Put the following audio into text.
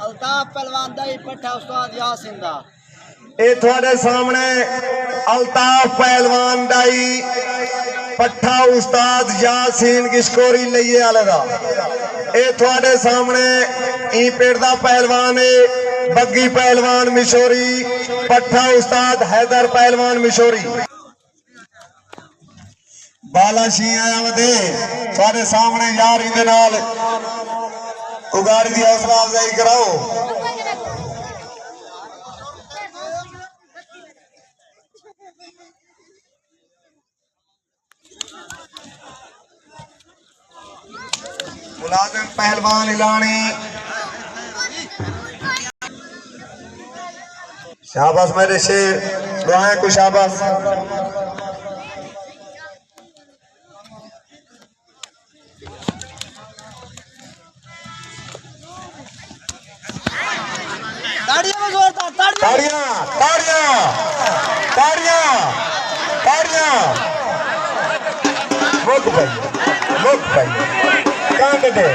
अल्ताफ पहलवान दा पट्ठा उस्ताद यासिन दा ये थोड़े सामने अल्ताफ पहलवान दाई पट्ठा उस्ताद यासीन किशकोरी लइए वाले दा ये थोड़े सामने ई पेड़ दा पहलवान है बग्गी पहलवान मिशोरी पट्ठा उस्ताद हैदर पहलवान मिशोरी बाला शी आया वदे थोड़े सामने यार इंदे नाल उगाड़ी दी हौसला अफजाई कराओ। मुलाजिम पहलवान इलानी शाबाश मेरे शेर दुआएं को शाबाश। ताड़ियां जोरदार ताड़ियां ताड़ियां ताड़ियां ताड़ियां मुक भाई कांड दे।